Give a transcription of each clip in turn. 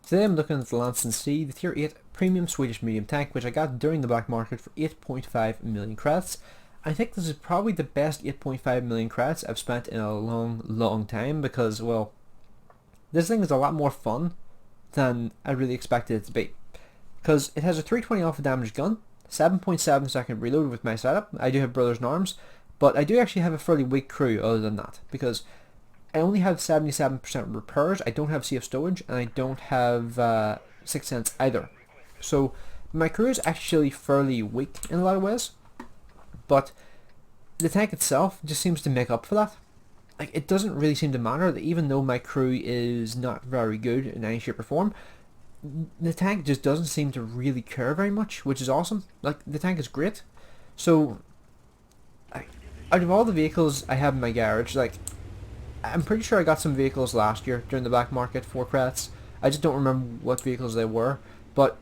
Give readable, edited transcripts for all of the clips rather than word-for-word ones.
Today I'm looking at the Lansen C, the Tier 8 Premium Swedish Medium Tank, which I got during the black market for 8.5 million credits. I think this is probably the best 8.5 million credits I've spent in a long time because, well, this thing is a lot more fun than I really expected it to be. Because it has a 320 alpha damage gun, 7.7 second reload with my setup. I do have brothers in arms, but I do actually have a fairly weak crew other than that, because I only have 77% repairs, I don't have CF stowage, and I don't have 6 cents either. So my crew is actually fairly weak in a lot of ways, but the tank itself just seems to make up for that. Like, it doesn't really seem to matter that even though my crew is not very good in any shape or form, the tank just doesn't seem to really care very much, which is awesome. Like, the tank is great. So, out of all the vehicles I have in my garage, like, I'm pretty sure I got some vehicles last year during the black market for credits. I just don't remember what vehicles they were. But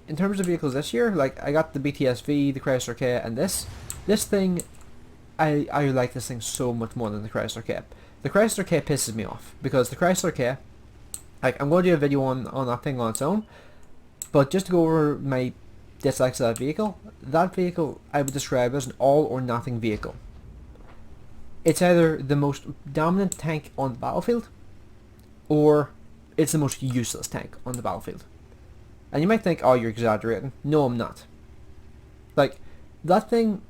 in terms of vehicles this year, like, I got the BTSV, the Chrysler K, and this thing, I like this thing so much more than the Chrysler K. The Chrysler K pisses me off because the Chrysler K, like, I'm going to do a video on that thing on its own, but just to go over my dislikes of that vehicle I would describe as an all or nothing vehicle. It's either the most dominant tank on the battlefield, or it's the most useless tank on the battlefield. And you might think, oh, you're exaggerating. No, I'm not. Like, that thing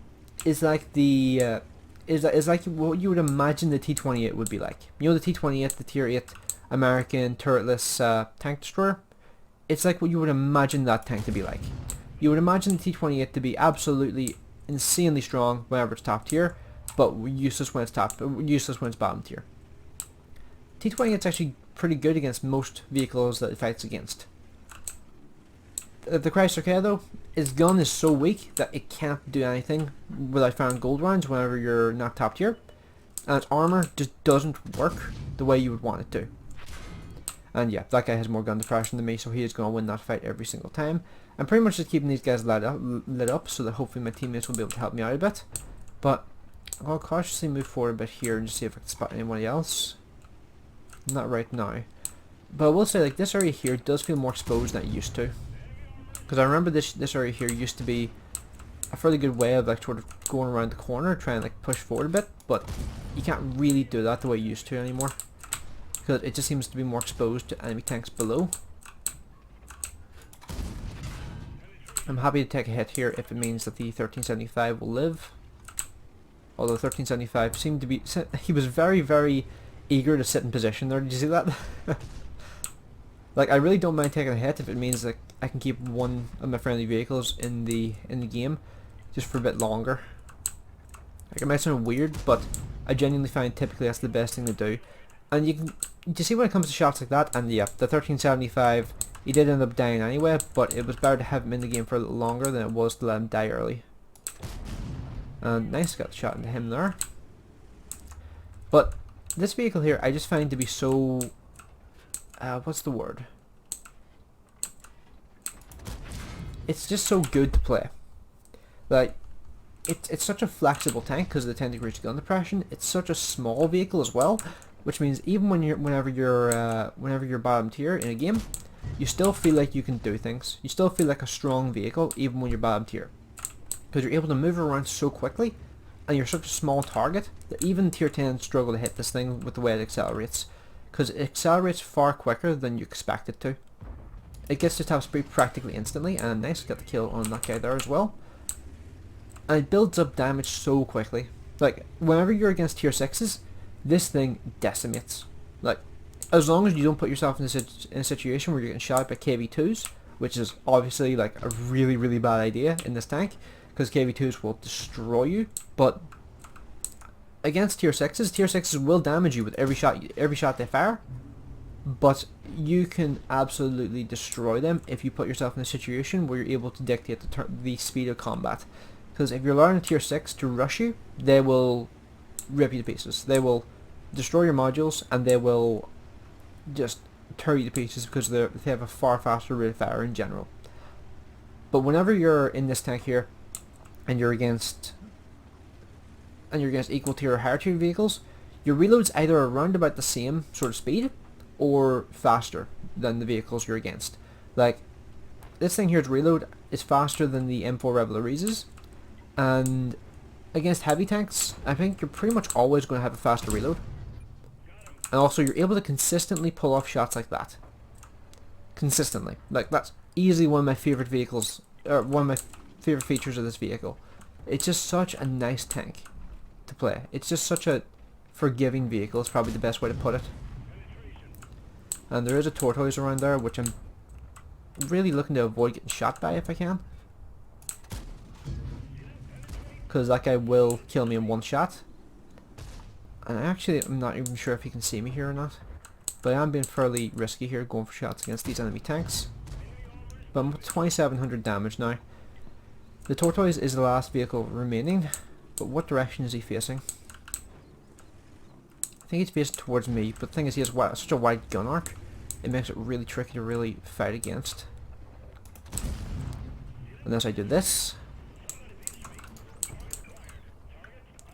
is like the is like what you would imagine the T-28 would be like. You know, the T-28, the Tier 8 American turretless tank destroyer. It's like what you would imagine that tank to be like. You would imagine the T-28 to be absolutely insanely strong whenever it's top tier, but useless when it's bottom tier. T-28 is actually pretty good against most vehicles that it fights against. The Chrysler K though, its gun is so weak that it can't do anything without firing gold rounds whenever you're not top tier, and its armor just doesn't work the way you would want it to. And yeah, that guy has more gun depression than me, so he is going to win that fight every single time. I'm pretty much just keeping these guys lit up so that hopefully my teammates will be able to help me out a bit. But I'll cautiously move forward a bit here and just see if I can spot anybody else. Not right now. But I will say, like, this area here does feel more exposed than it used to. Because I remember this area here used to be a fairly good way of, like, sort of going around the corner, trying to, like, push forward a bit. But you can't really do that the way you used to anymore, because it just seems to be more exposed to enemy tanks below. I'm happy to take a hit here if it means that the 1375 will live. Although 1375 seemed to be... he was very eager to sit in position there. Did you see that? Like, I really don't mind taking a hit if it means that I can keep one of my friendly vehicles in the game just for a bit longer. Like, it might sound weird, but I genuinely find typically that's the best thing to do. And you see when it comes to shots like that, and yeah, the 1375, he did end up dying anyway, but it was better to have him in the game for a little longer than it was to let him die early. And nice, got the shot into him there. But this vehicle here, I just find to be so... what's the word? It's just so good to play. Like, it's such a flexible tank because of the 10 degrees gun depression. It's such a small vehicle as well, which means even whenever you're bottom tier in a game, you still feel like you can do things. You still feel like a strong vehicle even when you're bottom tier, because you're able to move around so quickly, and you're such a small target that even tier 10 struggle to hit this thing with the way it accelerates, because it accelerates far quicker than you expect it to. It gets to top speed practically instantly, and nice, got the kill on that guy there as well. And it builds up damage so quickly. Like, whenever you're against tier 6s, this thing decimates. Like, as long as you don't put yourself in a situation where you're getting shot by KV2s, which is obviously like a really bad idea in this tank, because KV2s will destroy you. But against tier 6s will damage you with every shot they fire, but you can absolutely destroy them if you put yourself in a situation where you're able to dictate the speed of combat. Because if you're allowing a tier 6 to rush you, they will rip you to pieces. They will destroy your modules, and they will just tear you to pieces because they have a far faster rate of fire in general. But whenever you're in this tank here, and you're against equal tier or higher tier vehicles, your reload's either around about the same sort of speed or faster. than the vehicles you're against. Like, this thing here's reload is faster than the M4 Revelries, and against heavy tanks, I think you're pretty much always going to have a faster reload. And also, you're able to consistently pull off shots like that. Consistently. Like, that's easily one of my favorite vehicles, or one of my favorite features of this vehicle. It's just such a nice tank to play. It's just such a forgiving vehicle, is probably the best way to put it. And there is a tortoise around there, which I'm really looking to avoid getting shot by if I can. Because that guy will kill me in one shot. And I'm not even sure if he can see me here or not. But I am being fairly risky here, going for shots against these enemy tanks. But I'm at 2700 damage now. The tortoise is the last vehicle remaining. But what direction is he facing? I think he's facing towards me, but the thing is he has such a wide gun arc. It makes it really tricky to really fight against. Unless I do this.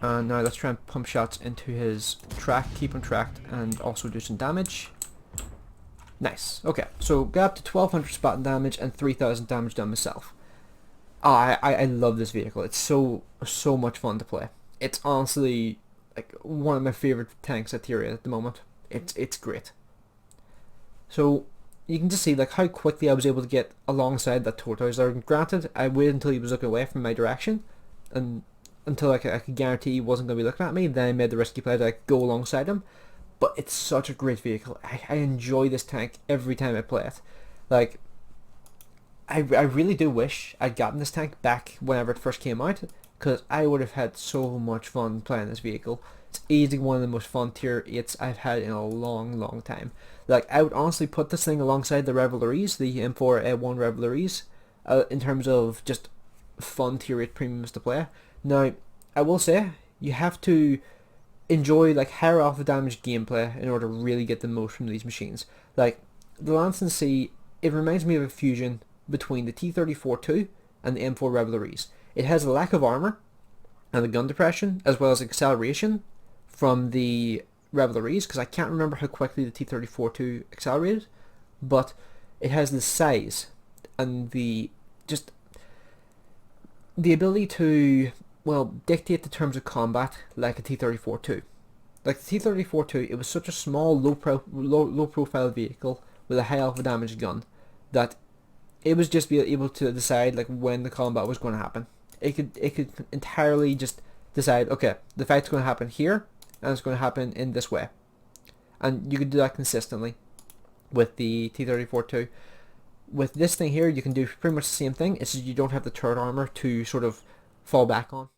And now let's try and pump shots into his track, keep him tracked, and also do some damage. Nice. Okay, so got up to 1200 spotting damage and 3000 damage done myself. I love this vehicle. It's so much fun to play. It's honestly like one of my favorite tanks at Tyria at the moment. It's great. So you can just see like how quickly I was able to get alongside that tortoise there. Granted, I waited until he was looking away from my direction, and until I could guarantee he wasn't going to be looking at me. Then I made the risky play to like, go alongside him. But it's such a great vehicle. I enjoy this tank every time I play it. Like, I really do wish I'd gotten this tank back whenever it first came out, because I would have had so much fun playing this vehicle. It's easily one of the most fun tier 8s I've had in a long time. Like, I would honestly put this thing alongside the Revelries, the M4A1 Revelries, in terms of just fun tier 8 premiums to play. Now, I will say, you have to enjoy like higher alpha damage gameplay in order to really get the most from these machines. Like, the Lansen C, it reminds me of a fusion between the T-34-2 and the M4 Revelries. It has a lack of armor and the gun depression, as well as acceleration from the Revelries, because I can't remember how quickly the T-34-2 accelerated, but it has the size and the ability to, well, dictate the terms of combat like a T-34-2. Like the T-34-2, it was such a small, low profile vehicle with a high alpha damage gun that it was just be able to decide like when the combat was going to happen. It could entirely just decide, okay, the fight's going to happen here, and it's going to happen in this way. And you could do that consistently with the T-34-2. With this thing here, you can do pretty much the same thing. It's just you don't have the turret armor to sort of fall back on.